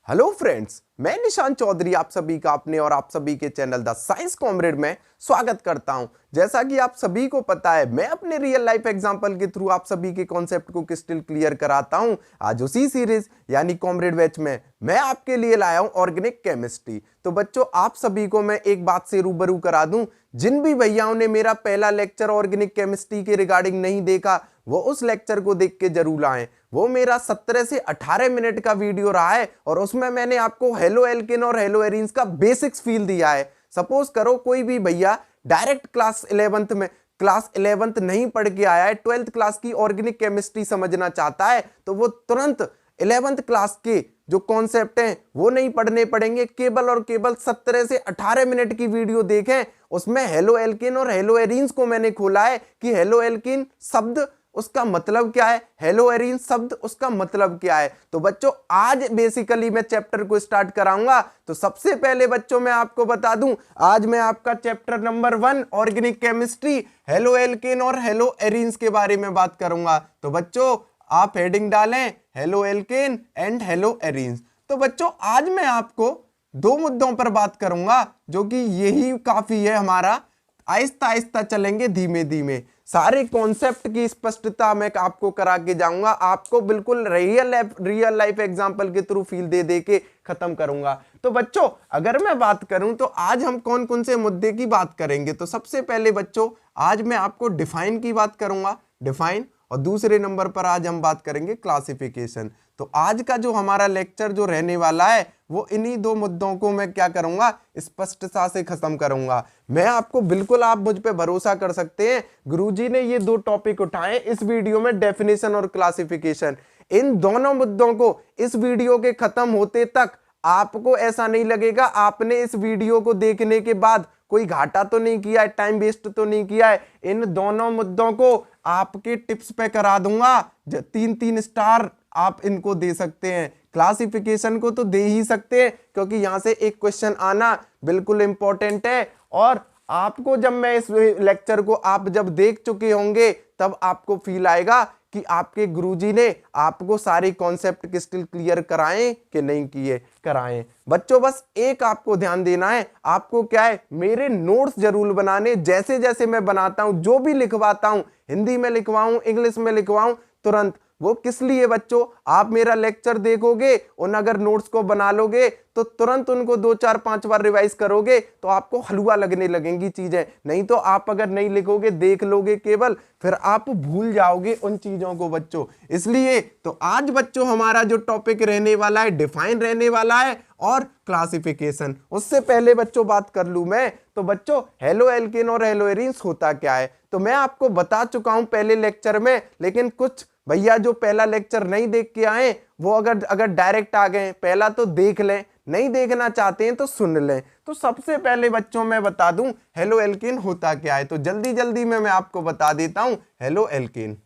Hello friends, मैं निशान चौधरी आप सभी का अपने और आप सभी के चैनल द साइंस कॉमरेड में स्वागत करता हूं। जैसा कि आप सभी को पता है, मैं अपने रियल लाइफ एग्जांपल के थ्रू आप सभी के कॉन्सेप्ट को क्रिस्टल क्लियर कराता हूं। आज उसी सीरीज यानी कॉमरेड बैच में मैं आपके लिए लाया हूं ऑर्गेनिक केमिस्ट्री। तो बच्चों, आप सभी को मैं एक बात से रूबरू करा दूं, जिन भी भैयाओं ने मेरा पहला लेक्चर ऑर्गेनिक केमिस्ट्री के रिगार्डिंग नहीं देखा, वो उस लेक्चर को देख के जरूर आए। वो मेरा 17 से 18 मिनट का वीडियो रहा है और उसमें मैंने आपको हेलो एल्केन और हेलो एरीन्स का बेसिक्स फील दिया है। सपोज करो कोई भी भैया डायरेक्ट क्लास 11th नहीं पढ़ के आया है, 12th क्लास की ऑर्गेनिक केमिस्ट्री समझना चाहता है, तो वो तुरंत 11th क्लास के जो कॉन्सेप्ट हैं वो नहीं पढ़ने पड़ेंगे। केवल और केवल 17 से 18 मिनट की वीडियो देखें, उसमें हेलो एल्केन और हेलो एरीन्स को मैंने खोला है कि हेलो एल्केन शब्द उसका मतलब क्या है, हेलो एरीन शब्द उसका मतलब क्या है। तो बच्चों, आज बेसिकली मैं चैप्टर को स्टार्ट कराऊंगा। तो सबसे पहले बच्चों मैं आपको बता दूं, आज मैं आपका chapter number 1 organic chemistry halo alkane और हेलो एरीन्स के बारे में बात करूंगा। तो बच्चों, आप हेडिंग डालें halo alkane and hello arenes. तो बच्चों, आज मैं आपको दो मुद्दों पर बात करूंगा, जो कि यही काफी है हमारा। आहिस्ता आहिस्ता चलेंगे, धीमे धीमे सारे कॉन्सेप्ट की स्पष्टता मैं आपको करा के जाऊंगा। आपको बिल्कुल रियल लाइफ एग्जांपल के थ्रू फील दे दे के खत्म करूंगा। तो बच्चों, अगर मैं बात करूं तो आज हम कौन कौन से मुद्दे की बात करेंगे। तो सबसे पहले बच्चों, आज मैं आपको डिफाइन की बात करूंगा, डिफाइन। और दूसरे नंबर पर आज हम बात करेंगे क्लासिफिकेशन। तो आज का जो हमारा लेक्चर जो रहने वाला है, वो इन्हीं दो मुद्दों को मैं क्या करूंगा, स्पष्टता से खत्म करूंगा। मैं आपको बिल्कुल, आप मुझ पे भरोसा कर सकते हैं, गुरुजी ने ये दो टॉपिक उठाए इस वीडियो में, डेफिनेशन और क्लासिफिकेशन। इन दोनों मुद्दों को इस वीडियो के खत्म होते तक आपको ऐसा नहीं लगेगा आपने इस वीडियो को देखने के बाद कोई घाटा तो नहीं किया है, टाइम वेस्ट तो नहीं किया है। इन दोनों मुद्दों को आपके टिप्स पे करा दूंगा। 3-3 स्टार आप इनको दे सकते हैं। क्लासिफिकेशन को तो दे ही सकते हैं, क्योंकि यहां से एक क्वेश्चन आना बिल्कुल इंपॉर्टेंट है। और आपको जब मैं इस लेक्चर को आप जब देख चुके होंगे, तब आपको फील आएगा कि आपके गुरुजी ने आपको सारे कॉन्सेप्ट क्रिस्टल क्लियर कराएं कि नहीं किए, कराएं। बच्चों, बस एक आपको ध्यान देना है, आपको क्या है, मेरे नोट्स जरूर बनाने। जैसे जैसे मैं बनाता हूं, जो भी लिखवाता हूं, हिंदी में लिखवाऊं, इंग्लिश में लिखवाऊं, तुरंत। वो किस लिए बच्चों, आप मेरा लेक्चर देखोगे, उन अगर नोट्स को बना लोगे तो तुरंत उनको 2-4-5 बार रिवाइज करोगे तो आपको हलवा लगने लगेंगी चीजें। नहीं तो आप अगर नहीं लिखोगे, देख लोगे केवल, फिर आप भूल जाओगे उन चीजों को बच्चों। इसलिए तो आज बच्चों हमारा जो टॉपिक रहने वाला है, डिफाइन रहने वाला है और क्लासिफिकेशन। उससे पहले बच्चों बात कर लूं मैं, तो बच्चों हेलो एल्केन और हेलो एरीन्स होता क्या है, तो मैं आपको बता चुका हूं पहले लेक्चर में। लेकिन कुछ भैया जो पहला लेक्चर नहीं देख के आए, वो अगर डायरेक्ट आ गए, पहला तो देख लें, नहीं देखना चाहते हैं तो सुन लें। तो सबसे पहले बच्चों मैं बता दूं हेलो एल्केन होता क्या है। तो जल्दी जल्दी में मैं आपको बता देता हूं हेलो एल्केन।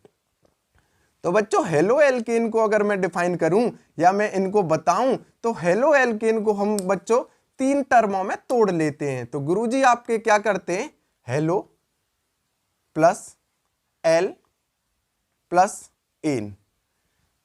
तो बच्चों, हेलो एल्केन को अगर मैं डिफाइन करूं या मैं इनको बताऊं, तो हेलो एल्केन को हम बच्चों 3 टर्मों में तोड़ लेते हैं। तो गुरुजी आपके क्या करते हैं, halo plus L plus N,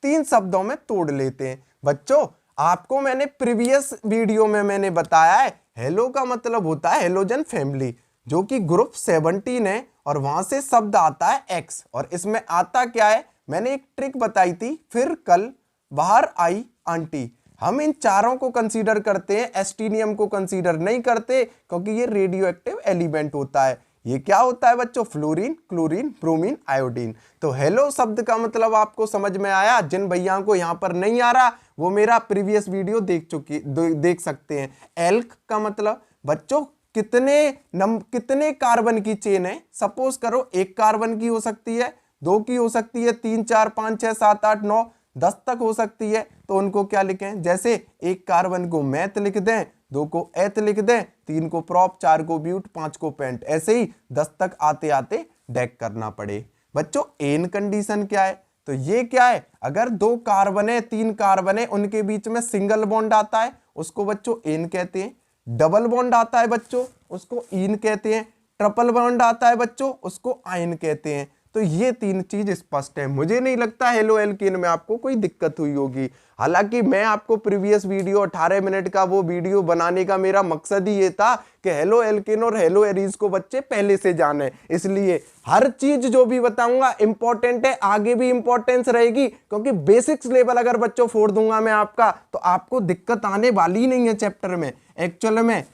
3 शब्दों में तोड़ लेते हैं। बच्चों, आपको मैंने प्रीवियस वीडियो में मैंने बताया है, हेलो का मतलब होता है हेलोजन फैमिली, जो कि ग्रुप 17 है, और वहां से शब्द आता है एक्स। और इसमें आता क्या है, मैंने एक ट्रिक बताई थी, फिर कल बाहर आई आंटी। हम इन चारों को कंसीडर करते हैं, एस्टीनियम को कंसीडर नहीं करते, क्योंकि ये रेडियो एक्टिव एलिमेंट होता है। ये क्या होता है बच्चों, फ्लोरीन, क्लोरीन, ब्रोमीन, आयोडीन। तो हेलो शब्द का मतलब आपको समझ में आया। जिन भैया को यहां पर नहीं आ रहा, वो मेरा प्रीवियस वीडियो देख सकते हैं। एल्क का मतलब बच्चों कितने कार्बन की चेन है। सपोज करो 1 कार्बन की हो सकती है, 2 की हो सकती है, 3, 4, 5, 6, 7, 8, 9, 10 तक हो सकती है। तो उनको क्या लिखें, जैसे 1 कार्बन को मैथ लिख दें, 2 को एथ लिख दें, 3 को प्रॉप, 4 को ब्यूट, 5 को पेंट, ऐसे ही 10 तक आते आते डेक करना पड़े। बच्चों, एन कंडीशन क्या है, तो ये क्या है, अगर 2 कार्बन है, 3 कार्बन है, उनके बीच में सिंगल बॉन्ड आता है, उसको बच्चों एन कहते हैं। डबल बॉन्ड आता है बच्चों, उसको इन कहते हैं। ट्रिपल बॉन्ड आता है बच्चों, उसको आयन कहते हैं। तो ये तीन चीज स्पष्ट है। मुझे नहीं लगता हेलो एल्केन में आपको कोई दिक्कत हुई होगी। हालांकि मैं आपको प्रीवियस वीडियो 18 मिनट का वो वीडियो बनाने का मेरा मकसद ही ये था कि हेलो एल्केन और हेलो एरीज को बच्चे पहले से जाने, इसलिए हर चीज जो भी बताऊंगा इंपॉर्टेंट है, आगे भी इंपॉर्टेंस रहेगी, क्योंकि बेसिक्स लेवल अगर बच्चों फोड़ दूंगा मैं आपका तो आपको दिक्कत आने वाली नहीं है चैप्टर में। एक्चुअल में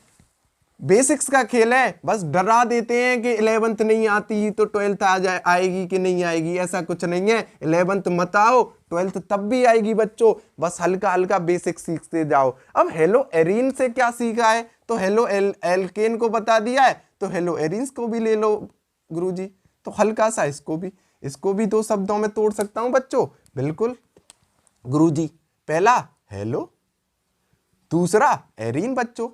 बेसिक्स का खेल है, बस डरा देते हैं कि 11th नहीं आती तो 12th आएगी कि नहीं आएगी, ऐसा कुछ नहीं है। 11th मत आओ, 12th तब भी आएगी बच्चों, बस हल्का हल्का बेसिक सीखते जाओ। अब हेलो एरीन से क्या सीखा है, तो हेलो एल्केन को बता दिया है, तो हेलो एरीन्स को भी ले लो गुरुजी, तो हल्का सा इसको भी दो शब्दों में तोड़ सकता हूं बच्चों, बिल्कुल गुरुजी। पहला हेलो, दूसरा एरीन बच्चों।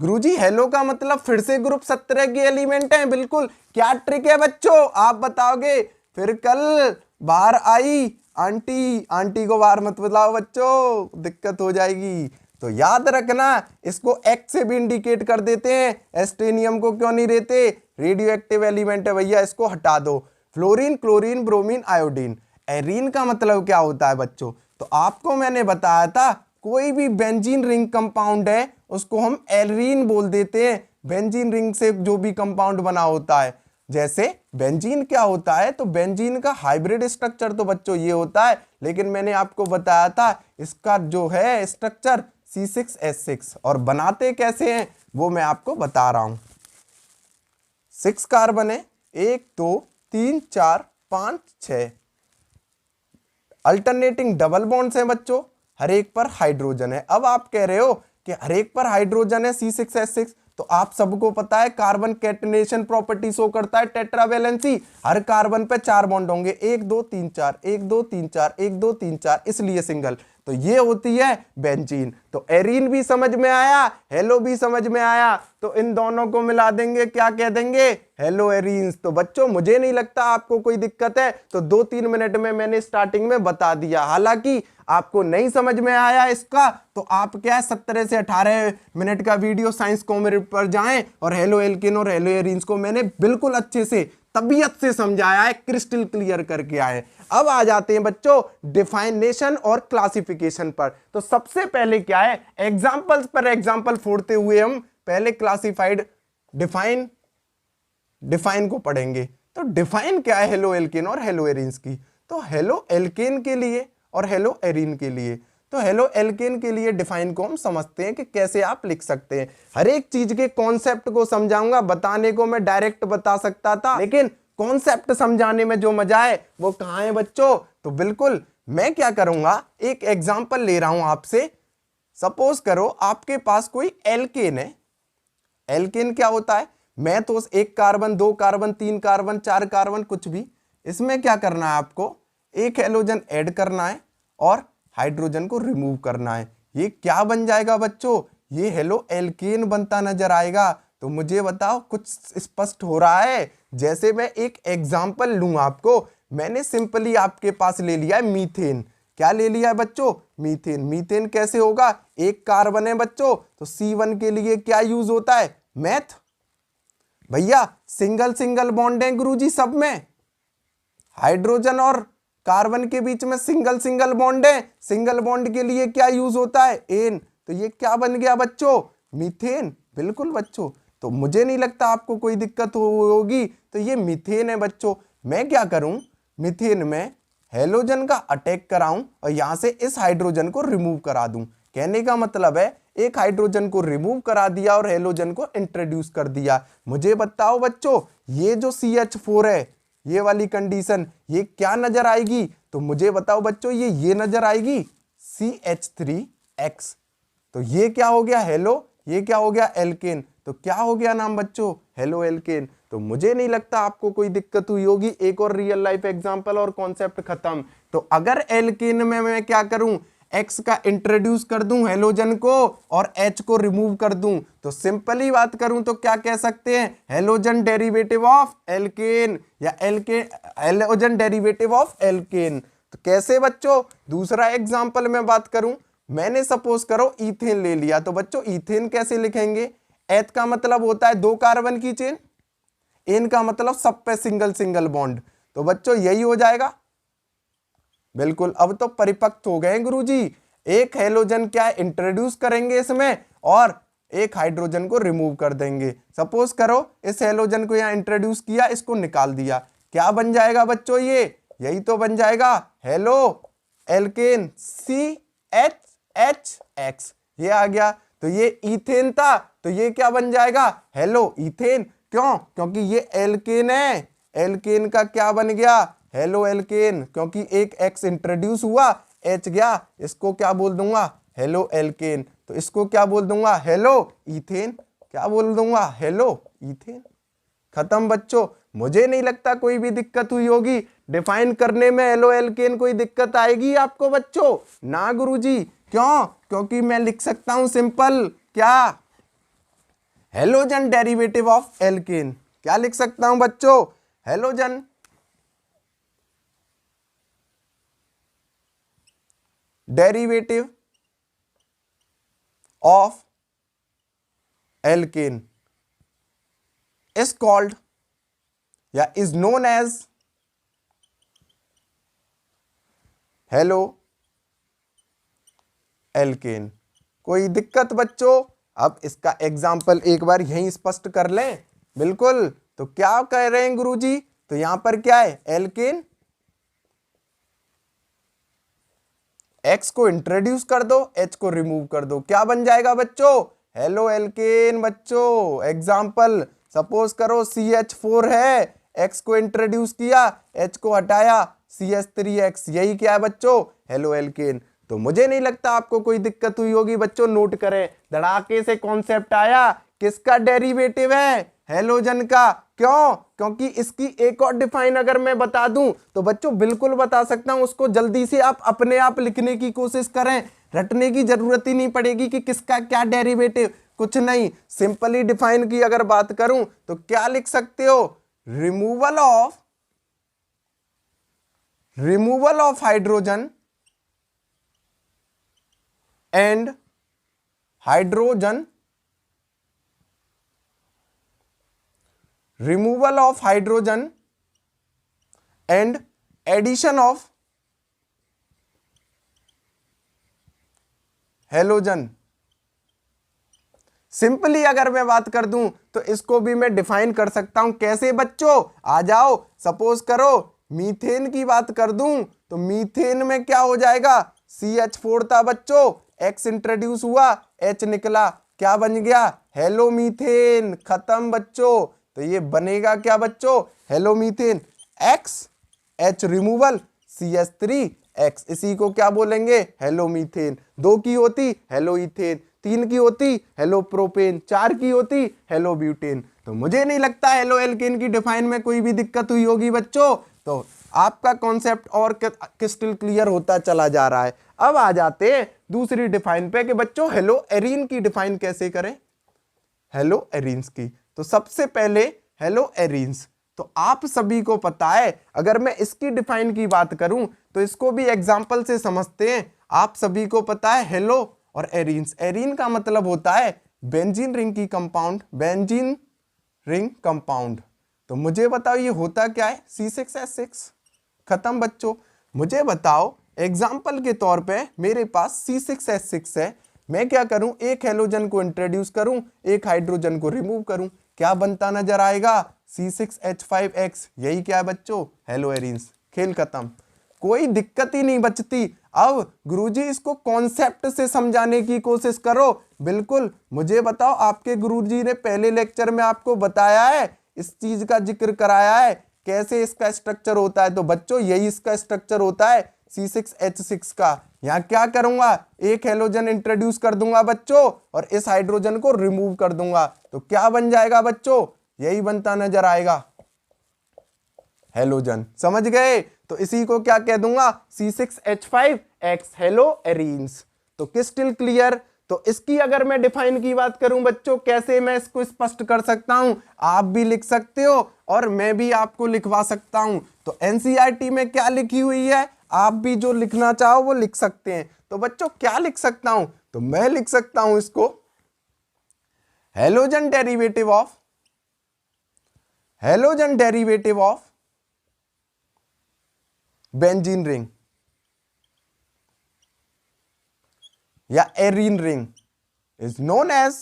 गुरुजी हेलो का मतलब फिर से ग्रुप 17 के एलिमेंट हैं, बिल्कुल। क्या ट्रिक है बच्चों, आप बताओगे। फिर कल बाहर आई आंटी को बाहर मत बताओ बच्चों, दिक्कत हो जाएगी। तो याद रखना, इसको एक्स से भी इंडिकेट कर देते हैं, एस्टेनियम को क्यों नहीं देते, रेडियो एक्टिव एलिमेंट है भैया, इसको हटा दो। Fluorine, chlorine, bromine, iodine. Arene का मतलब क्या होता है बच्चों, तो आपको मैंने बताया था कोई भी बेंजीन रिंग कंपाउंड है उसको हम एरीन बोल देते हैं। बेंजीन रिंग से जो भी कंपाउंड बना होता है, जैसे बेंजीन क्या होता है, तो बेंजीन का हाइब्रिड स्ट्रक्चर तो बच्चों ये होता है, लेकिन मैंने आपको बताया था इसका जो है स्ट्रक्चर C6H6, और बनाते कैसे हैं वो मैं आपको बता रहा हूं। 6 कार्बन है, 1 2 3 4 5 6 अल्टरनेटिंग डबल बॉन्ड्स हैं बच्चों, हर एक पर हाइड्रोजन है। अब आप कह रहे हो कि हर एक पर हाइड्रोजन है C6H6, तो आप सबको पता है कार्बन कैटनेशन प्रॉपर्टी शो करता है टेट्रावैलेंसी, हर कार्बन पे 4 बॉन्ड होंगे, 1 2 3 4 1 2 3 4 1 2 3 4, इसलिए सिंगल, तो ये होती है बेंजीन। तो एरीन भी समझ में आया, हेलो भी समझ में आया, तो इन दोनों को मिला देंगे, क्या कह देंगे, हेलो एरीन्स। तो बच्चों मुझे नहीं लगता आपको कोई दिक्कत है, तो 2-3 मिनट में मैंने स्टार्टिंग में बता दिया। हालांकि आपको नहीं समझ में आया इसका, तो आप क्या 17 से 18 मिनट का वीडियो साइंस कॉमरेड पर जाएं, और हेलो एल्केन और हेलो एरीन्स को मैंने बिल्कुल अच्छे से तबीयत से समझाया है, क्रिस्टल क्लियर करके आए। अब आ जाते हैं बच्चों डिफाइनेशन और क्लासिफिकेशन पर। तो सबसे पहले क्या है, एग्जांपल्स पर एग्जांपल फोड़ते हुए हम पहले क्लासिफाइड डिफाइन को पढ़ेंगे। तो डिफाइन क्या है हेलो एल्केन और हेलो एरीन्स की, तो हेलो एल्केन के लिए और हेलो एरीन के लिए, तो हेलो एल्केन के लिए डिफाइन को हम समझते हैं कि कैसे आप लिख सकते हैं। हर एक चीज के कॉन्सेप्ट को समझाऊंगा, बताने को मैं डायरेक्ट बता सकता था, लेकिन कॉन्सेप्ट समझाने में जो मजा है वो कहां है बच्चों। तो बिल्कुल मैं क्या करूंगा, एक एग्जांपल ले रहा हूं आपसे। सपोज करो आपके पास कोई एल्केन है। एल्केन क्या होता है, मैं तो 1 कार्बन 2 कार्बन 3 कार्बन 4 कार्बन कुछ भी, इसमें क्या करना है आपको, एक हेलोजन ऐड करना है और हाइड्रोजन को रिमूव करना है। ये क्या बन जाएगा बच्चों, ये हेलो एल्केन बनता नजर आएगा। तो मुझे बताओ कुछ स्पष्ट हो रहा है। जैसे मैं एक एग्जांपल लूं आपको, मैंने सिंपली आपके पास ले लिया है मीथेन। क्या ले लिया है बच्चों, मीथेन। मीथेन कैसे होगा, 1 कार्बन है बच्चों, तो C1 के लिए क्या यूज होता है, मैथ। भैया सिंगल सिंगल बॉन्ड है गुरुजी सब में, हाइड्रोजन और कार्बन के बीच में सिंगल सिंगल बॉन्ड है, सिंगल बॉन्ड के लिए क्या यूज होता है, एन। तो ये क्या बन गया बच्चों, मीथेन। बिल्कुल बच्चों, तो मुझे नहीं लगता आपको कोई दिक्कत होगी। तो ये मीथेन है बच्चों। मैं क्या करूं, मीथेन में हेलोजन का अटैक कराऊं और यहां से इस हाइड्रोजन को रिमूव करा दूं। कहने का मतलब है एक हाइड्रोजन को रिमूव करा दिया और हेलोजन को इंट्रोड्यूस कर दिया। मुझे बताओ बच्चों, ये जो CH4 है, ये वाली कंडीशन, ये क्या नजर आएगी, तो मुझे बताओ बच्चों, ये नजर आएगी CH3X। तो ये क्या हो गया हेलो, ये क्या हो गया एल्केन। तो क्या हो गया नाम बच्चों, हेलो एल्केन। तो मुझे नहीं लगता आपको कोई दिक्कत हुई होगी। एक और रियल लाइफ एग्जांपल और कॉन्सेप्ट खत्म। तो अगर एल्केन में मैं क्या करूं, X का इंट्रोड्यूस कर दूं हेलोजन को और H को रिमूव कर दूं, तो सिंपली बात करूं तो क्या कह सकते हैं, हेलोजन डेरिवेटिव ऑफ एल्केन, या हेलोजन डेरिवेटिव ऑफ एल्केन। तो कैसे बच्चों, दूसरा एग्जांपल में बात करूं, मैंने सपोज करो ईथेन ले लिया, तो बच्चों ईथेन कैसे लिखेंगे, एथ का मतलब होता है 2 कार्बन की चेन, एन का मतलब सब पे सिंगल सिंगल बॉन्ड, तो बच्चों यही हो जाएगा। बिल्कुल, अब तो परिपक्व हो गए गुरुजी। एक हेलोजन क्या इंट्रोड्यूस करेंगे इसमें और एक हाइड्रोजन को रिमूव कर देंगे। सपोज करो इस हेलोजन को यहाँ इंट्रोड्यूस किया, इसको निकाल दिया, क्या बन जाएगा बच्चों? ये यही तो बन जाएगा हेलो एल्केन CHHX, ये आ गया। तो ये इथेन था, तो ये क्या बन जाएगा? Hello ethane. क्यों? क्योंकि ये एल्केन है, एल्केन का क्या बन गया? हेलो एल्केन, क्योंकि एक X इंट्रोड्यूस हुआ, H गया, इसको क्या बोल दूंगा? Halo alkane. तो इसको क्या बोल दूंगा? Hello ethane. क्या बोल दूंगा? Hello ethane. खत्म बच्चों। मुझे नहीं लगता कोई भी दिक्कत हुई होगी डिफाइन करने में। हेलो एल्केन कोई दिक्कत आएगी आपको बच्चों? ना गुरुजी। क्यों? क्योंकि मैं लिख सकता हूं सिंपल, क्या? Halogen derivative of alkene. क्या लिख सकता हूं बच्चों? Halogen derivative of alkene is called या is known as halo alkane. कोई दिक्कत बच्चों? अब इसका एग्जाम्पल एक बार यहीं स्पष्ट कर लें। बिल्कुल, तो क्या कह रहे हैं गुरुजी? तो यहां पर क्या है? एल्केन, X को इंट्रोड्यूस कर दो, H को रिमूव कर दो, क्या बन जाएगा बच्चों? Halo alkane. बच्चों एग्जाम्पल सपोज करो CH4 है, X को इंट्रोड्यूस किया, H को हटाया, CH3X, यही क्या है बच्चों? Halo alkane. तो मुझे नहीं लगता आपको कोई दिक्कत हुई होगी बच्चों। नोट करें, धड़ाके से कॉन्सेप्ट आया। किसका डेरिवेटिव है? हेलोजन का। क्यों? क्योंकि इसकी एक और डिफाइन अगर मैं बता दूं तो बच्चों बिल्कुल बता सकता हूं, उसको जल्दी से आप अपने आप लिखने की कोशिश करें, रटने की जरूरत ही नहीं पड़ेगी कि किसका क्या डेरिवेटिव, कुछ नहीं। सिंपली डिफाइन की अगर बात करूं तो क्या लिख सकते हो? Removal of hydrogen and hydrogen, removal of hydrogen and addition of halogen. Simply अगर मैं बात कर दूं तो इसको भी मैं डिफाइन कर सकता हूं। कैसे बच्चों? आ जाओ। सपोज करो मीथेन की बात कर दूं तो मीथेन में क्या हो जाएगा? CH4 था बच्चों, X इंट्रोड्यूस हुआ, H निकला, क्या बन गया? Hello methane. खत्म बच्चों। तो ये बनेगा क्या बच्चों? Hello methane. X H removal, CH3X, इसी को क्या बोलेंगे? Hello methane. 2 की होती हेलो इथेन, 3 की होती हेलो प्रोपेन, 4 की होती हेलो ब्यूटेन। तो मुझे नहीं लगता हेलो एल्केन की डिफाइन में कोई भी दिक्कत हुई होगी बच्चों। तो आपका कॉन्सेप्ट और क्रिस्टल क्लियर होता चला जा रहा है। अब आ जाते हैं दूसरी डिफाइन पे कि बच्चों हेलो एरीन की डिफाइन कैसे करें? हेलो एरीन्स की, तो सबसे पहले हेलो एरीन्स, तो आप सभी को पता है, अगर मैं इसकी डिफाइन की बात करूं तो इसको भी एग्जांपल से समझते हैं। आप सभी को पता है हेलो और एरीन्स, एरीन का मतलब होता है बेंजीन रिंग की कंपाउंड, बेंजीन रिंग कंपाउंड। तो मुझे बताओ ये होता क्या है? C6H6। खत्म बच्चों। मुझे बताओ एग्जाम्पल के तौर पे मेरे पास C6H6 है, मैं क्या करूं? एक हेलोजन को इंट्रोड्यूस करूं, एक हाइड्रोजन को रिमूव करूं, क्या बनता नजर आएगा? C6H5X, यही क्या है बच्चों? Hello arenes. खेल खत्म, कोई दिक्कत ही नहीं बचती। अब गुरुजी इसको कॉन्सेप्ट से समझाने की कोशिश करो। बिल्कुल, मुझे बताओ आपके गुरुजी ने पहले लेक्चर में आपको बताया है, इस चीज का जिक्र कराया है, कैसे इसका स्ट्रक्चर होता है? तो बच्चों यही इसका स्ट्रक्चर होता है C6H6 का। यहां क्या करूंगा? एक हेलोजन इंट्रोड्यूस कर दूंगा बच्चों और इस हाइड्रोजन को रिमूव कर दूंगा, तो क्या बन जाएगा बच्चों? यही बनता नजर आएगा हेलोजन। समझ गए? तो इसी को क्या कह दूंगा? C6H5X, hello arenes. तो क्रिस्टल क्लियर। तो इसकी अगर मैं डिफाइन की बात करूं बच्चों, कैसे मैं इसको स्पष्ट कर सकता हूं? आप भी लिख सकते हो और मैं भी आपको लिखवा सकता हूं। तो एनसीईआरटी में क्या लिखी हुई है, आप भी जो लिखना चाहो वो लिख सकते हैं। तो बच्चों क्या लिख सकता हूं? तो मैं लिख सकता हूं इसको halogen derivative of halogen derivative of benzene ring या arene ring is known as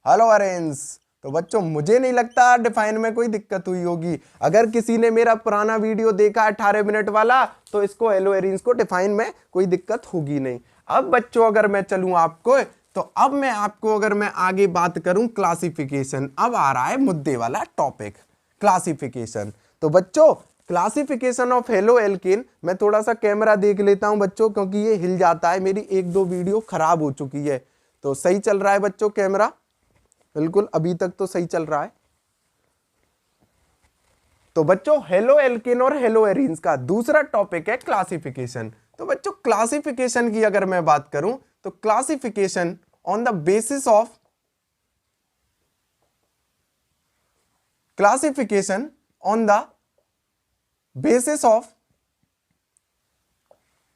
haloarenes. तो बच्चों मुझे नहीं लगता डिफाइन में कोई दिक्कत हुई होगी। अगर किसी ने मेरा पुराना वीडियो देखा 18 मिनट वाला तो इसको हेलोअरेंस को डिफाइन में कोई दिक्कत होगी नहीं। अब बच्चों अगर मैं चलूं आपको, तो अब मैं आपको अगर मैं आगे बात करूं क्लासिफिकेशन, अब आ रहा है मुद्दे वाला टॉपिक क्लासिफिकेशन। तो बच्चों क्लासिफिकेशन ऑफ हेलो एल्केन, मैं थोड़ा सा कैमरा देख लेता हूं बच्चों क्योंकि ये हिल जाता है, मेरी एक दो वीडियो खराब हो चुकी है। तो सही चल रहा है बच्चों कैमरा? बिल्कुल अभी तक तो सही चल रहा है। तो बच्चों हेलो एल्केन और हेलो एरीन्स का दूसरा टॉपिक है क्लासिफिकेशन। तो बच्चों क्लासिफिकेशन की अगर मैं बात करूं तो classification on the basis of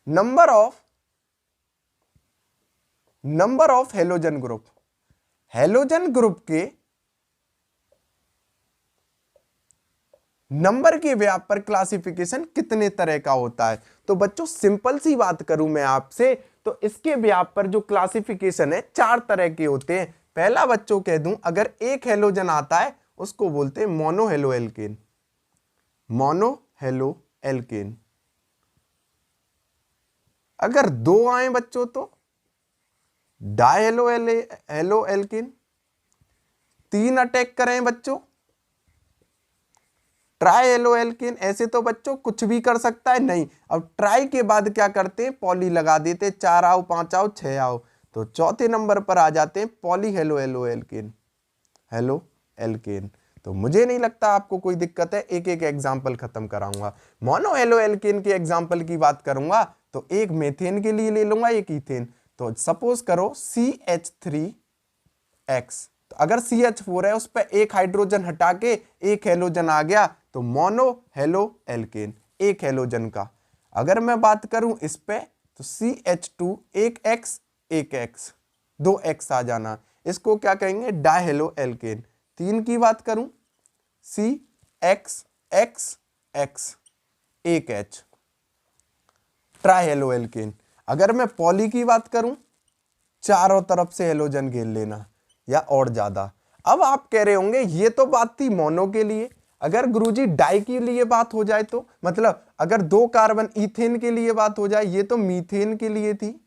number of halogen group, halogen group के नंबर के व्याप पर क्लासिफिकेशन कितने तरह का होता है। तो बच्चों सिंपल सी बात करूं मैं आपसे, तो इसके व्याप पर जो क्लासिफिकेशन है 4 तरह के होते हैं। पहला बच्चों कह दूं, अगर एक हेलोजन आता है उसको बोलते हैं mono halo alkane, mono halo alkane. अगर 2 आए बच्चों तो डाई हेलो एल्केन। 3 अटैक करें बच्चों ट्राई हेलो एल्केन। ऐसे तो बच्चों कुछ भी कर सकता है नहीं, अब ट्राई के बाद क्या करते हैं पॉली लगा देते, 4 आओ 5 आओ 6 आओ, तो चौथे नंबर पर आ जाते हैं poly halo alkane, halo alkane. तो मुझे नहीं लगता आपको कोई दिक्कत है, एक एक एग्जाम्पल खत्म कराऊंगा। मोनो हेलो एल्केन के एग्जाम्पल की बात करूंगा तो एक मेथेन के लिए ले लूंगा, एक ईथेन। तो सपोज करो CH3X, तो अगर CH4 है उस पर एक हाइड्रोजन हटा के एक हेलोजन आ गया तो मोनो हेलो एल्केन, एक हेलोजन का। अगर मैं बात करूं इस पे तो CH2 एक X एक X, 2 X आ जाना, इसको क्या कहेंगे डाई हेलो एल्केन। 3 की बात करूं CXXX एक H, ट्राई हेलो एल्केन। अगर मैं पॉली की बात करूं, चारों तरफ से हेलोजन घेर लेना या और ज्यादा। अब आप कह रहे होंगे ये तो बात थी मोनो के लिए, अगर गुरुजी डाई के लिए बात हो जाए तो, मतलब अगर 2 कार्बन ईथेन के लिए बात हो जाए, ये तो मीथेन के लिए थी,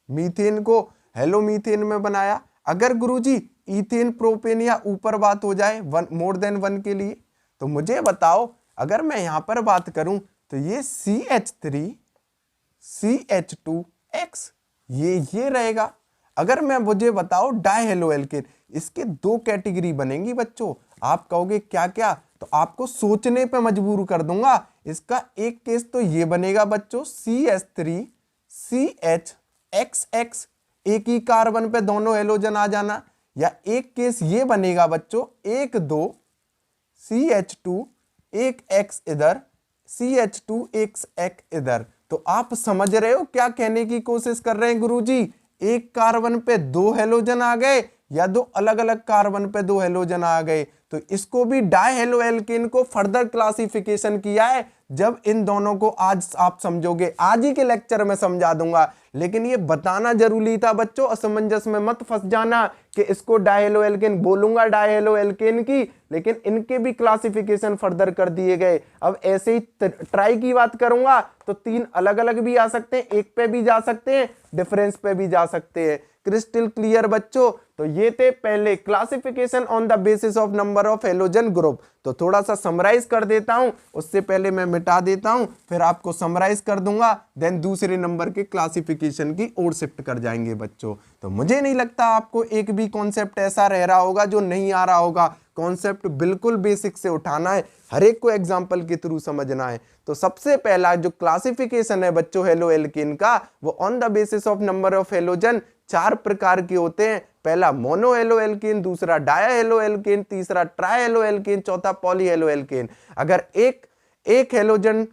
मीथेन को हेलो मीथेन में बनाया। अगर गुरुजी ईथेन प्रोपेन या ऊपर बात हो जाए मोर देन 1 के लिए, तो मुझे बताओ अगर मैं यहां पर बात करूं तो ये CH3 CH2X ये रहेगा। अगर मैं मुझे बताओ डाई हेलो एल्केन, इसके 2 कैटेगरी बनेंगी बच्चों। आप कहोगे क्या क्या, तो आपको सोचने पे मजबूर कर दूंगा। इसका एक केस तो ये बनेगा बच्चों CH3 CHXX, एक ही कार्बन पे दोनों हेलोजन आ जाना, या एक केस ये बनेगा बच्चों 1 2 CH2 एक X इधर CH2 एक X इधर। तो आप समझ रहे हो क्या कहने की कोशिश कर रहे हैं गुरुजी, एक कार्बन पे 2 हेलोजन आ गए या 2 अलग अलग कार्बन पे 2 हेलोजन आ गए। तो इसको भी डाई हेलो एल्केन को फर्दर क्लासिफिकेशन किया है। जब इन दोनों को आज आप समझोगे, आज ही के लेक्चर में समझा दूंगा, लेकिन ये बताना जरूरी था बच्चों, असमंजस में मत फंस जाना कि इसको डाई हेलो एल्केन बोलूंगा डाई हेलो एल्केन की, लेकिन इनके भी क्लासिफिकेशन फर्दर कर दिए गए। अब ऐसे ही ट्राई की बात करूंगा तो 3 अलग अलग भी आ सकते हैं, एक पे भी जा सकते हैं, डिफरेंस पे भी जा सकते हैं। क्रिस्टल क्लियर बच्चों? तो ये थे पहले classification on the basis of number of halogen group. तो थोड़ा सा समराइज कर देता हूं, उससे पहले मैं मिटा देता हूं, फिर आपको समराइज कर दूंगा, देन दूसरे नंबर के क्लासिफिकेशन की ओर शिफ्ट कर जाएंगे बच्चों। तो मुझे नहीं लगता आपको एक भी कॉन्सेप्ट ऐसा रह रहा होगा जो नहीं आ रहा होगा। कॉन्सेप्ट बिल्कुल बेसिक से उठाना है, हर एक को एग्जाम्पल के थ्रू समझना है। तो सबसे पहला जो क्लासिफिकेशन है बच्चों हेलो एल्केन का, वो on the basis of number of halogen 4 प्रकार के होते हैं। पहला मोनो हेलो एल्केन, दूसरा डाया हेलो एल्केन, तीसरा ट्राई हेलो एल्केन, चौथा पॉली हेलो एल्केन। अगर एक हेलोजन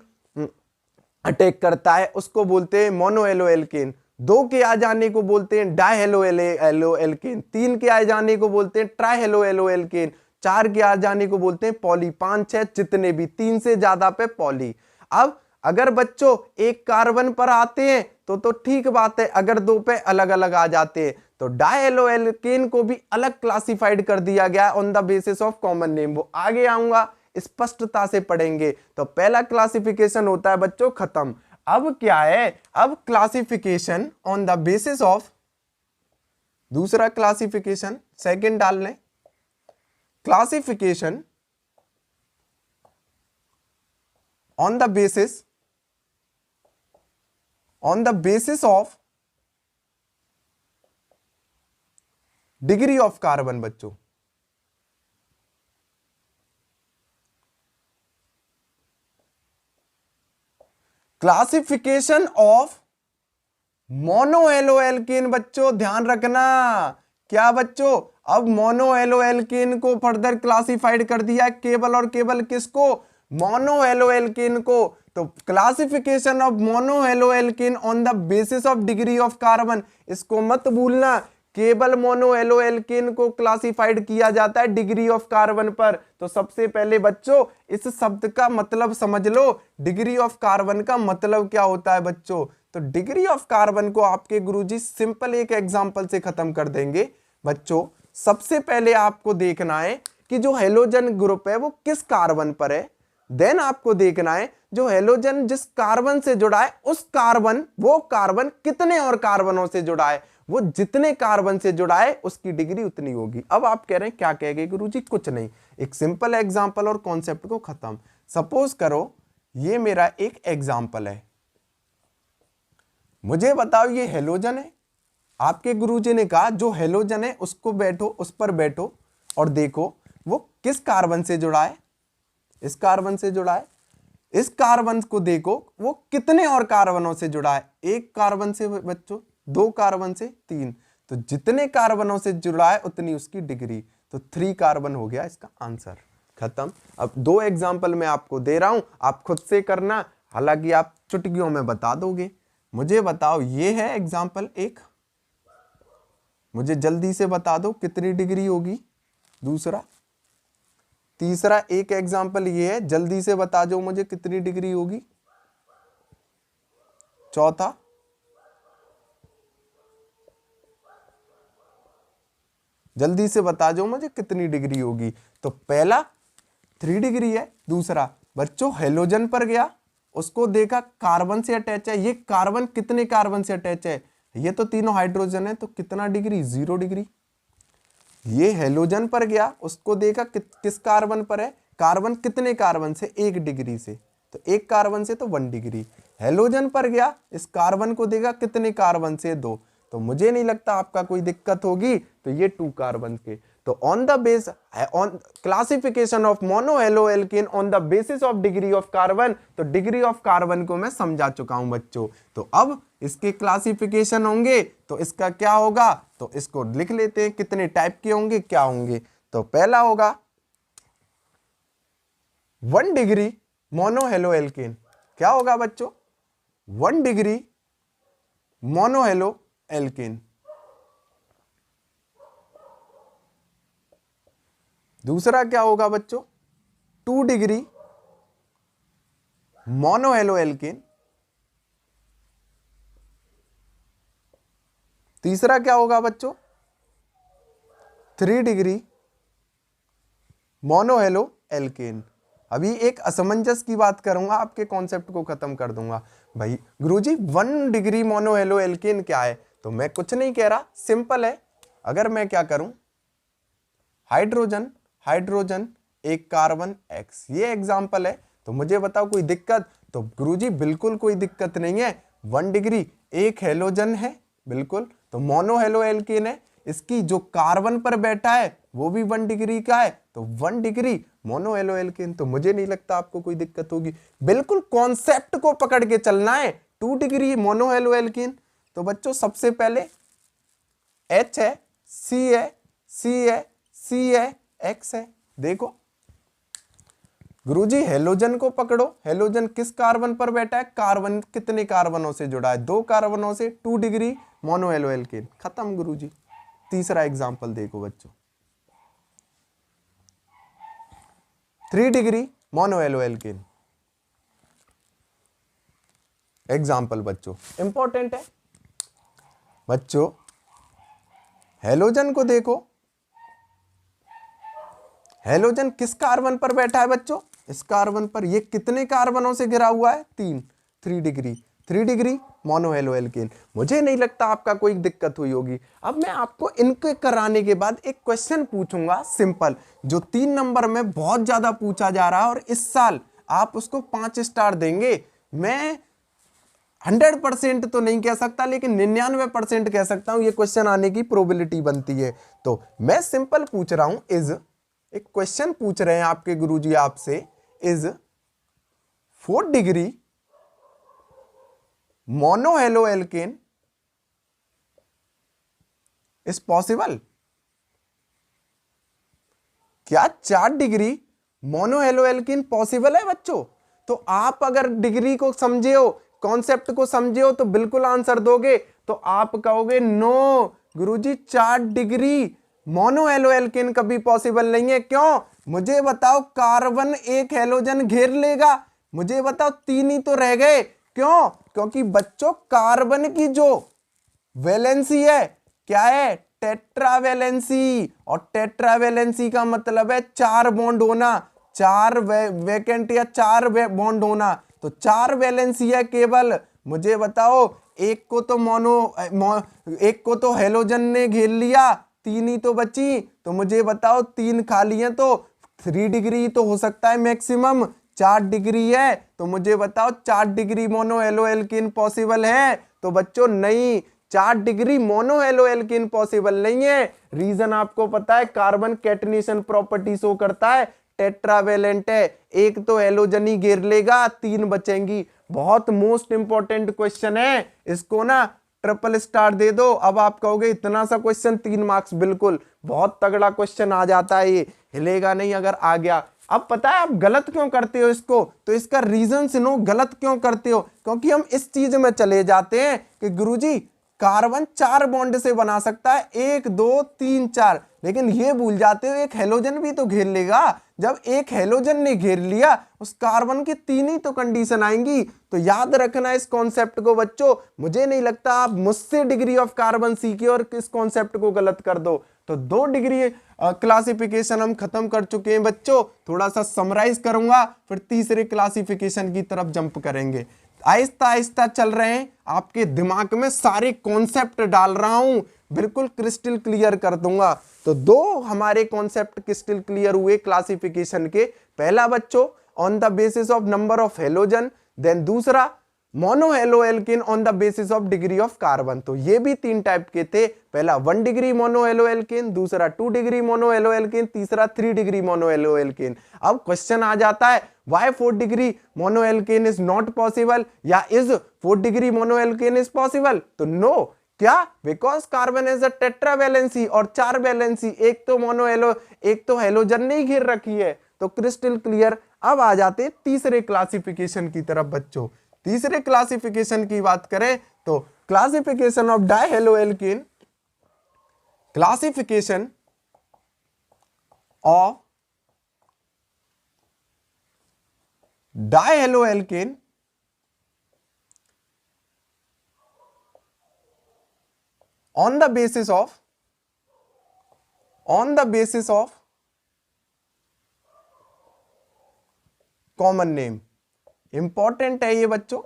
अटैक करता है उसको बोलते हैं मोनो हेलो एल्केन, 2 के आ जाने को बोलते हैं डाई हेलो एलो एल्केन, 3 के आ जाने को बोलते हैं ट्राई हेलो एलो एल्केन, 4 के आ जाने को बोलते हैं पॉली, 5 6 जितने भी 3 से ज्यादा पे पॉली। अब अगर बच्चों एक कार्बन पर आते हैं तो ठीक बात है, अगर 2 पे अलग अलग आ जाते हैं तो डाई हेलो एल्केन को भी अलग क्लासिफाइड कर दिया गया on the basis of common name. वो आगे आऊंगा स्पष्टता से पढ़ेंगे। तो पहला क्लासिफिकेशन होता है बच्चों खत्म। अब क्या है, अब classification on the basis of, दूसरा क्लासिफिकेशन सेकंड डाल लें, classification on the basis of degree of carbon. बच्चों classification of mono yellow alkane. बच्चों ध्यान रखना, क्या बच्चों, अब मोनो एलो एल्केन को फर्दर क्लासिफाइड कर दिया केवल और केवल किसको, मोनो एलो एल्केन को। तो classification of mono yellow alkene on the basis of degree of carbon, इसको मत भूलना, केवल मोनो एलो एल्केन को क्लासिफाइड किया जाता है डिग्री ऑफ कार्बन पर। तो सबसे पहले बच्चों इस शब्द का मतलब समझ लो, डिग्री ऑफ कार्बन का मतलब क्या होता है बच्चों। तो डिग्री ऑफ कार्बन को आपके गुरुजी सिंपल एक एग्जांपल से खत्म कर देंगे। बच्चों सबसे पहले आपको देखना है कि जो हेलोजन ग्रुप है वो किस कार्बन पर है, देन आपको देखना है जो हेलोजन जिस कार्बन से जुड़ा है उस कार्बन, वो कार्बन कितने और कार्बनों से जुड़ा है, वो जितने कार्बन से जुड़ा है उसकी डिग्री उतनी होगी। अब आप कह रहे हैं क्या कह गए गुरुजी, कुछ नहीं, एक सिंपल एग्जांपल और कॉन्सेप्ट को खत्म। सपोज करो ये मेरा एक एग्जांपल है, मुझे बताओ ये हेलोजन है। आपके गुरुजी ने कहा जो हेलोजन है उसको बैठो, उस पर बैठो और देखो वो किस कार्बन से जुड़ा है, इस कार्बन से जुड़ा है। इस कार्बन को देखो वो कितने और कार्बनों से जुड़ा है, एक कार्बन से बच्चों, 2 कार्बन से 3, तो जितने कार्बनों से जुड़ा है उतनी उसकी डिग्री, तो 3 कार्बन हो गया इसका आंसर, खत्म। अब 2 एग्जांपल मैं आपको दे रहा हूं, आप खुद से करना, हालांकि आप चुटकियों में बता दोगे। मुझे बताओ ये है एग्जांपल 1, मुझे जल्दी से बता दो कितनी डिग्री होगी। दूसरा, तीसरा एक एग्जांपल ये है, जल्दी से बता दो मुझे कितनी डिग्री होगी। चौथा, जल्दी से बता दो मुझे कितनी डिग्री होगी। तो पहला 3 डिग्री है। दूसरा बच्चों हेलोजन पर गया, उसको देखा कार्बन से अटैच है, ये कार्बन कितने कार्बन से अटैच है, ये तो तीनों हाइड्रोजन है, तो कितना डिग्री, 0 डिग्री। ये हेलोजन पर गया, उसको देखा किस कार्बन पर है, कार्बन कितने कार्बन से, 1 डिग्री से, तो 1 कार्बन से तो 1 डिग्री। हेलोजन पर गया, इस कार्बन को देखा कितने कार्बन से, 2, तो मुझे नहीं लगता आपका कोई दिक्कत होगी, तो ये 2 कार्बन के। तो on the base on classification of mono yellow alkene on the basis of degree of carbon, तो डिग्री ऑफ कार्बन को मैं समझा चुका हूं बच्चों। तो अब इसके क्लासिफिकेशन होंगे तो इसका क्या होगा, तो इसको लिख लेते हैं, कितने टाइप के होंगे, क्या होंगे। तो पहला होगा 1 डिग्री मोनो हेलो एल्केन, क्या होगा बच्चों, 1 डिग्री मोनो हेलो एल्केन। दूसरा क्या होगा बच्चों, 2 डिग्री मोनो हेलो एल्केन। तीसरा क्या होगा बच्चों, 3 डिग्री मोनो हेलो एल्केन। अभी एक असमंजस की बात करूंगा, आपके कॉन्सेप्ट को खत्म कर दूंगा। भाई गुरुजी 1 डिग्री मोनो हेलो एल्केन क्या है, तो मैं कुछ नहीं कह रहा, सिंपल है। अगर मैं क्या करूं, हाइड्रोजन हाइड्रोजन, एक कार्बन X, ये एग्जाम्पल है, तो मुझे बताओ कोई दिक्कत, तो गुरुजी बिल्कुल कोई दिक्कत नहीं है। 1 डिग्री, एक हेलोजन है बिल्कुल, तो मोनो हेलो एल्केन है, इसकी जो कार्बन पर बैठा है वो भी 1 डिग्री का है, तो 1 डिग्री मोनो हेलो एल्केन। तो मुझे नहीं लगता आपको कोई दिक्कत होगी, बिल्कुल कॉन्सेप्ट को पकड़ के चलना है। 2 डिग्री मोनो हेलो एल्केन, तो बच्चों सबसे पहले H है, C है, C है, C है, X है। देखो गुरुजी हेलोजन को पकड़ो, हेलोजन किस कार्बन पर बैठा है, कार्बन कितने कार्बनों से जुड़ा है, 2 कार्बनों से, 2 डिग्री मोनो एलो एल्केन, खत्म गुरुजी। तीसरा एग्जांपल देखो बच्चों, 3 degree mono yellow alkene. Example बच्चों इंपॉर्टेंट है बच्चों, हेलोजन को देखो, हेलोजन किस कार्बन पर बैठा है बच्चों, इस कार्बन पर। ये कितने कार्बनों से घिरा हुआ है, 3, 3 degree, 3 degree mono yellow alkene. मुझे नहीं लगता आपका कोई दिक्कत हुई होगी। अब मैं आपको इनके कराने के बाद एक क्वेश्चन पूछूंगा सिंपल, जो 3 नंबर में बहुत ज्यादा पूछा जा रहा है और इस साल आप उसको 5 स्टार देंगे। मैं 100% तो नहीं कह सकता, लेकिन 99% कह सकता हूं ये क्वेश्चन आने की प्रोबेबिलिटी बनती है। तो मैं सिंपल पूछ रहा हूं, एक क्वेश्चन पूछ रहे हैं आपके गुरुजी आपसे, is 4 degree mono yellow alkene is possible. क्या 4 degree mono yellow alkene possible है बच्चों? तो आप अगर डिग्री को समझे हो, कॉन्सेप्ट को समझे हो, तो बिल्कुल आंसर दोगे। तो आप कहोगे नो गुरुजी 4 डिग्री मोनो एलो एल्केन कभी पॉसिबल नहीं है। क्यों? मुझे बताओ, कार्बन एक हेलोजन घेर लेगा, मुझे बताओ 3 ही तो रह गए। क्यों? क्योंकि बच्चों कार्बन की जो वैलेंसी है क्या है, टेट्रावैलेंसी, और टेट्रावैलेंसी का मतलब है 4 बॉन्ड होना, 4 वैकेंट या 4 बॉन्ड होना। तो 4 वैलेंसी है केवल। मुझे बताओ, एक को तो हेलोजन ने घेर लिया, 3 ही तो बची। तो मुझे बताओ 3 खाली है, तो 3 डिग्री तो हो सकता है मैक्सिमम, 4 डिग्री है। तो मुझे बताओ 4 degree mono yellow alkene possible है? तो बच्चों नहीं, 4 degree mono yellow alkene possible नहीं है। रीजन आपको पता है, कार्बन कैटनेशन प्रॉपर्टी शो करता है, टेट्रावेलेंट है, एक तो हेलोजन ही घेर लेगा, 3 बचेंगी। बहुत मोस्ट इंपॉर्टेंट क्वेश्चन है, इसको ना ट्रिपल स्टार दे दो। अब आप कहोगे इतना सा क्वेश्चन 3 मार्क्स, बिल्कुल बहुत तगड़ा क्वेश्चन आ जाता है, ये हिलेगा नहीं अगर आ गया। अब पता है आप गलत क्यों करते हो इसको, तो इसका रीजन सुनो, गलत क्यों करते हो। क्योंकि हम इस चीज में चले जाते हैं कि गुरुजी कार्बन 4 बॉन्ड से बना सकता है, 1 2 3 4, लेकिन ये भूल जाते हो एक हेलोजन भी तो घेर लेगा। जब एक हेलोजन ने घेर लिया, उस कार्बन की 3 ही तो कंडीशन आएंगी। तो याद रखना इस कॉन्सेप्ट को बच्चों। मुझे नहीं लगता आप मुझसे डिग्री ऑफ कार्बन सीखे और इस कॉन्सेप्ट को गलत कर दो। तो 2 डिग्री क्लासिफिकेशन हम खत्म कर चुके हैं बच्चों। थोड़ा सा समराइज करूंगा, फिर तीसरे क्लासिफिकेशन की तरफ जंप करेंगे। आहिस्ता आहिस्ता चल रहे हैं, आपके दिमाग में सारे कॉन्सेप्ट डाल रहा हूं, बिल्कुल क्रिस्टल क्लियर कर दूंगा। तो 2 हमारे कॉन्सेप्ट क्रिस्टल क्लियर हुए क्लासिफिकेशन के। पहला बच्चों on the basis of number of halogen, then दूसरा mono yellow alkene on the basis of degree of carbon. तो ये भी 3 टाइप के थे, पहला 1 डिग्री मोनो एलो एल्केन, दूसरा 2 डिग्री मोनो एलो एल्केन, तीसरा 3 डिग्री मोनो एलो एल्केन। अब क्वेश्चन आ जाता है, why 4 degree mono alkane is not possible, या is 4 degree mono alkane is possible? तो नो, क्या? Because carbon is a tetravalency और 4 वैलेंसी, एक तो मोनो एलो, एक तो हेलोजन ने घेर रखी है। तो क्रिस्टल क्लियर। अब आ जाते तीसरे क्लासिफिकेशन की तरफ बच्चों। तीसरे क्लासिफिकेशन की बात करें तो classification of dihalo alkane, classification of dihalo alkane on the basis of common name. Important है ये बच्चों,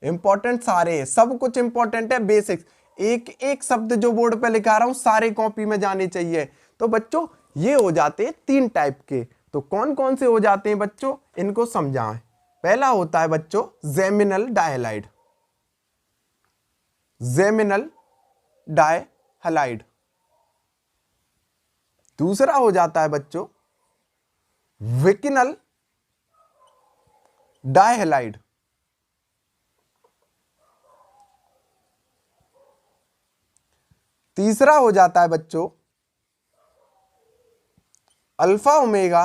इंपॉर्टेंट सारे है, सब कुछ इंपॉर्टेंट है, बेसिक्स। एक एक शब्द जो बोर्ड पे लिखा रहा हूं सारे कॉपी में जाने चाहिए। तो बच्चों ये हो जाते हैं 3 टाइप के। तो कौन कौन से हो जाते हैं बच्चों, इनको समझाएं। पहला होता है बच्चों जेमिनल डायहाइड, जेमिनल डायहाइड। दूसरा हो जाता है बच्चों विकिनल डायहाइड। तीसरा हो जाता है बच्चों अल्फा ओमेगा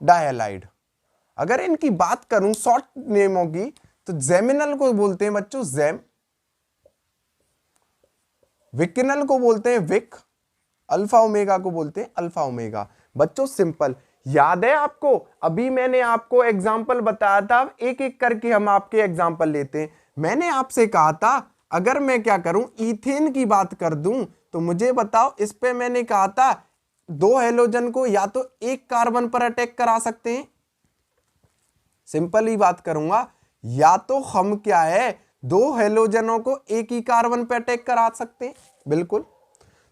डायहैलाइड। अगर इनकी बात करूं शॉर्ट नेमों की तो जेमिनल को बोलते हैं बच्चों जेम, विकिनल को बोलते हैं विक, अल्फा ओमेगा को बोलते हैं अल्फा ओमेगा। बच्चों सिंपल याद है आपको, अभी मैंने आपको एग्जाम्पल बताया था, एक एक करके हम आपके एग्जाम्पल लेते हैं। मैंने आपसे कहा था अगर मैं क्या करूं ईथेन की बात कर दूं तो मुझे बताओ, इस पे मैंने कहा था दो हेलोजन को या तो एक कार्बन पर अटैक करा सकते हैं, सिंपल ही बात करूंगा, या तो हम क्या है दो हेलोजनों को एक ही कार्बन पर अटैक करा सकते हैं, बिल्कुल।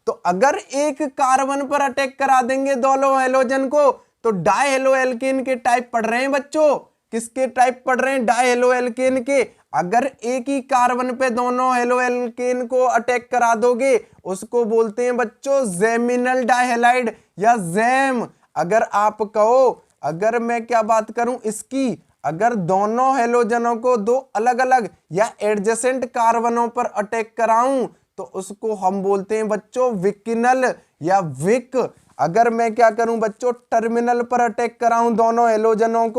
तो अगर एक कार्बन पर अटैक करा देंगे दोनों हेलोजन को तो डाई हेलो एल्केन के टाइप पढ़ रहे हैं बच्चों, किसके टाइप पढ़ रहे हैं, डाई हेलो एल्केन के। अगर एक ही कार्बन पे दोनों हेलो एल्केन को अटैक करा दोगे उसको बोलते हैं बच्चों जेमिनल डाइहैलाइड या जैम। अगर आप कहो, अगर मैं क्या बात करूं इसकी, अगर दोनों हेलोजनों को दो अलग अलग या एडजेसेंट कार्बनों पर अटैक कराऊं तो उसको हम बोलते हैं बच्चों विकिनल या विक। अगर मैं क्या करूं बच्चों टर्मिनल पर अटैक कराऊं दोनों हेलोजनों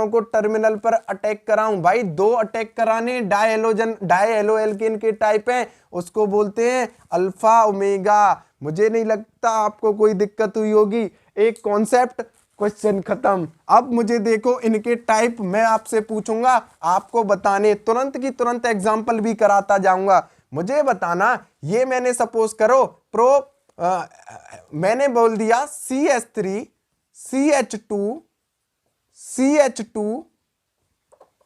को टर्मिनल पर अटैक कराऊं, भाई दो अटैक कराने डाई हेलो एल्केन के टाइप है, उसको बोलते हैं अल्फा ओमेगा। मुझे नहीं लगता आपको कोई दिक्कत हुई होगी, एक कॉन्सेप्ट क्वेश्चन खत्म। अब मुझे देखो इनके टाइप मैं आपसे पूछूंगा, आपको बताने तुरंत की तुरंत एग्जांपल भी कराता जाऊंगा। मुझे बताना, ये मैंने सपोज करो मैंने बोल दिया CH3 CH2 CH2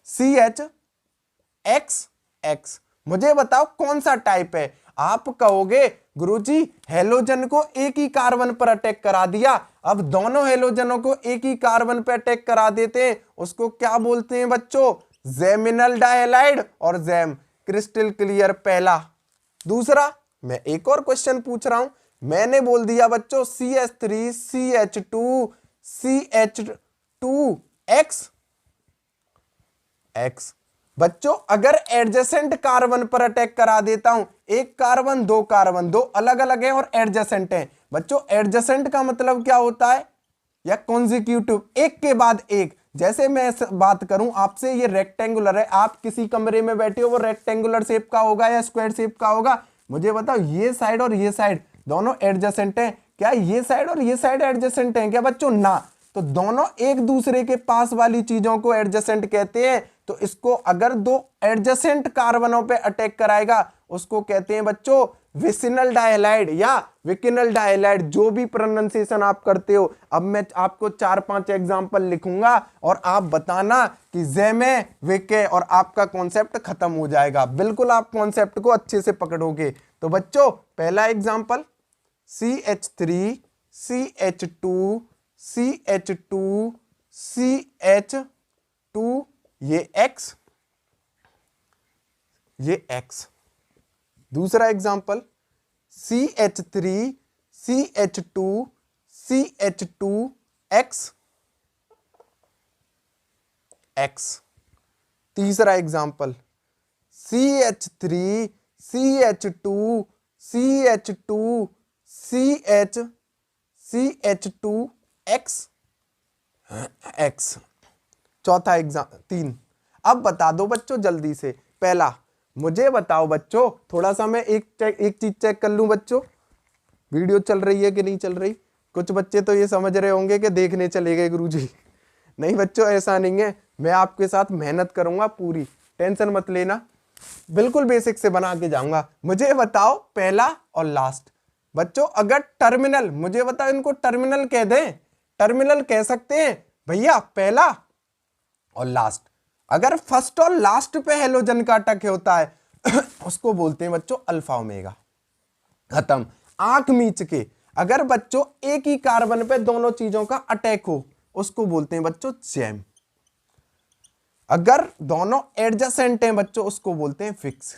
CHXX। मुझे बताओ कौन सा टाइप है। आप कहोगे गुरुजी हेलोजन को एक ही कार्बन पर अटैक करा दिया, अब दोनों हेलोजनों को एक ही कार्बन पर अटैक करा देते हैं, उसको क्या बोलते हैं बच्चों, जेमिनल डाइहैलाइड और जैम। क्रिस्टल क्लियर पहला। दूसरा मैं एक और क्वेश्चन पूछ रहा हूं, मैंने बोल दिया बच्चों CH3 CH2 CH2X। बच्चों अगर एडजेसेंट कार्बन पर अटैक करा देता हूं, एक कार्बन दो अलग अलग हैं और एडजेसेंट हैं। बच्चों एडजेसेंट का मतलब क्या होता है, या कॉन्जिक्यूटिव, एक के बाद एक। जैसे मैं बात करूं आपसे, ये रेक्टेंगुलर है, आप किसी कमरे में बैठे हो वो रेक्टेंगुलर शेप का होगा या स्क्वायर शेप का होगा, मुझे बताओ ये साइड और ये साइड दोनों एडजेसेंट हैं क्या, ये साइड और ये साइड एडजेसेंट हैं क्या बच्चों, ना। तो दोनों एक दूसरे के पास वाली चीजों को एडजेसेंट कहते हैं। तो इसको अगर दो एडजेसेंट कार्बनों पे अटैक कराएगा उसको कहते हैं बच्चों विसिनल डाइहैलाइड या विकिनल डाइहैलाइड, जो भी प्रोनाउंसिएशन आप करते हो। अब मैं आपको 4-5 एग्जांपल लिखूंगा और आप बताना कि जेमे विके, और आपका कॉन्सेप्ट खत्म हो जाएगा। बिल्कुल आप कॉन्सेप्ट को अच्छे से पकड़ोगे। तो बच्चों पहला example CH3 CH2 CH2 CH2 ये X, ये X। दूसरा example CH3 CH2 CH2X X। तीसरा example CH3 CH2 CH2 CH2X X। चौथा एग्जाम 3। अब बता दो बच्चों जल्दी से। पहला मुझे बताओ बच्चों, थोड़ा सा मैं एक चीज चेक कर लूं बच्चों, वीडियो चल रही है कि नहीं चल रही। कुछ बच्चे तो ये समझ रहे होंगे कि देखने चले गए गुरुजी। नहीं बच्चों ऐसा नहीं है, मैं आपके साथ मेहनत करूंगा पूरी, टेंशन मत लेना, बिल्कुल बेसिक से बना के जाऊंगा। मुझे बताओ पहला और लास्ट। बच्चों अगर टर्मिनल, मुझे बताओ इनको टर्मिनल कह दें, टर्मिनल कह सकते हैं भैया पहला और लास्ट। अगर फर्स्ट और लास्ट पे हेलोजन का अटैक होता है उसको बोलते हैं बच्चों अल्फा ओमेगा। खत्म, आंख मीच के। अगर बच्चों एक ही कार्बन पे दोनों चीजों का अटैक हो उसको बोलते हैं बच्चों जैम। अगर दोनों एडजेसेंट हैं बच्चों उसको बोलते हैं फिक्स,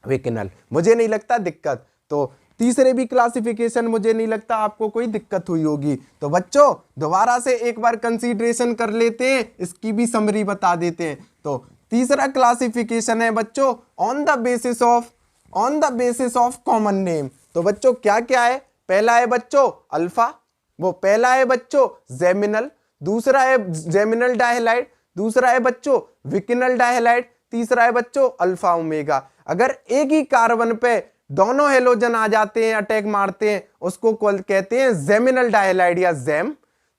विकिनल। मुझे नहीं लगता दिक्कत, तो तीसरे भी क्लासिफिकेशन मुझे नहीं लगता आपको कोई दिक्कत हुई होगी। तो बच्चों दोबारा से एक बार कंसीडरेशन कर लेते हैं, इसकी भी समरी बता देते हैं। तो तीसरा क्लासिफिकेशन है बच्चों on the basis of common name. तो बच्चों क्या क्या है, पहला है बच्चों अल्फा, वो पहला है बच्चों जेमिनल, दूसरा है जेमिनल डायहलाइड, दूसरा है बच्चों विकिनल डायहलाइड, तीसरा है बच्चों अल्फा ओमेगा। अगर एक ही कार्बन पे दोनों हेलोजन आ जाते हैं, अटैक मारते हैं, उसको कहते हैं जेमिनल डायहलाइड या जेम।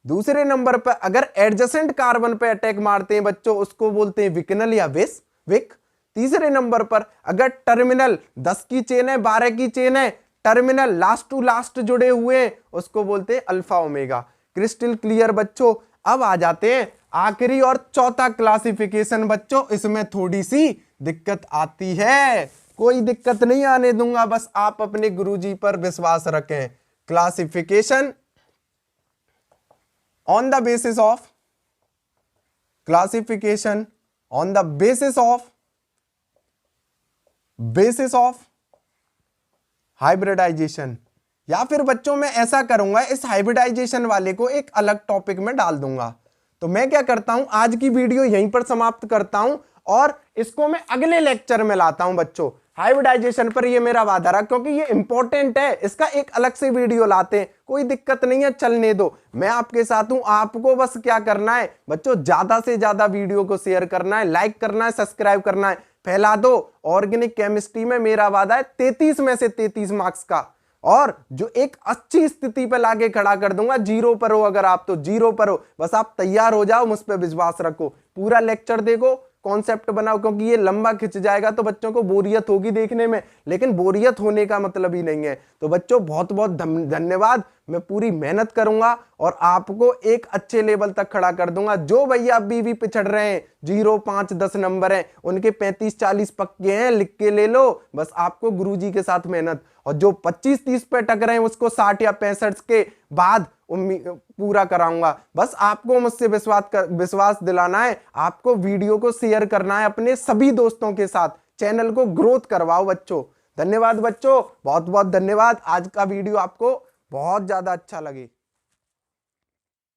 दूसरे नंबर पर अगर एडजेसेंट कार्बन पे अटैक मारते हैं बच्चों, उसको बोलते हैं विकिनल या विक। तीसरे नंबर पर अगर टर्मिनल 10 की चेन है, 12 की चेन है, टर्मिनल लास्ट टू लास्ट जुड़े हुए हैं, उसको बोलते हैं अल्फा ओमेगा। क्रिस्टल क्लियर बच्चों। अब आ जाते हैं आखिरी और चौथा क्लासिफिकेशन बच्चों, इसमें थोड़ी सी दिक्कत आती है, कोई दिक्कत नहीं आने दूंगा, बस आप अपने गुरुजी पर विश्वास रखें। Classification on the basis of, classification on the basis of hybridisation. या फिर बच्चों मैं ऐसा करूंगा, इस हाइब्रिडाइजेशन वाले को एक अलग टॉपिक में डाल दूंगा। तो मैं क्या करता हूं, आज की वीडियो यहीं पर समाप्त करता हूं और इसको मैं अगले लेक्चर में लाता हूं बच्चों। हाइब्रिडाइजेशन पर ये मेरा वादा रहा, क्योंकि ये इंपॉर्टेंट है, इसका एक अलग से वीडियो लाते हैं, कोई दिक्कत नहीं है, चलने दो, मैं आपके साथ हूं। आपको बस क्या करना है बच्चों, ज्यादा से ज्यादा वीडियो को शेयर करना है, लाइक करना है, सब्सक्राइब करना है, फैला दो। ऑर्गेनिक केमिस्ट्री में मेरा वादा है 33 में से 33 मार्क्स का, और जो एक अच्छी स्थिति पे लाके खड़ा कर दूंगा। 0 पर हो अगर आप, तो 0 पर हो, बस आप तैयार हो जाओ, मुझ पे विश्वास रखो, पूरा लेक्चर देखो, कॉन्सेप्ट बनाओ, क्योंकि ये लंबा खिंच जाएगा तो बच्चों को बोरियत होगी देखने में, लेकिन बोरियत होने का मतलब ही नहीं है। तो बच्चों बहुत बहुत धन्यवाद, मैं पूरी मेहनत करूंगा और आपको एक अच्छे लेवल तक खड़ा कर दूंगा। जो भैया अभी भी पिछड़ रहे हैं, 0, 5, 10 नंबर हैं, उनके 35-40 पक्के हैं, लिख के ले लो, बस आपको गुरुजी के साथ मेहनत। और जो 25-30 पे टक रहे हैं, उसको 60 या 65 के बाद पूरा कराऊंगा। बस आपको मुझसे विश्वास दिलाना है, आपको वीडियो को शेयर करना है अपने सभी दोस्तों के साथ, चैनल को ग्रोथ करवाओ बच्चों। धन्यवाद बच्चों, बहुत बहुत धन्यवाद। आज का वीडियो आपको बहुत ज्यादा अच्छा लगे।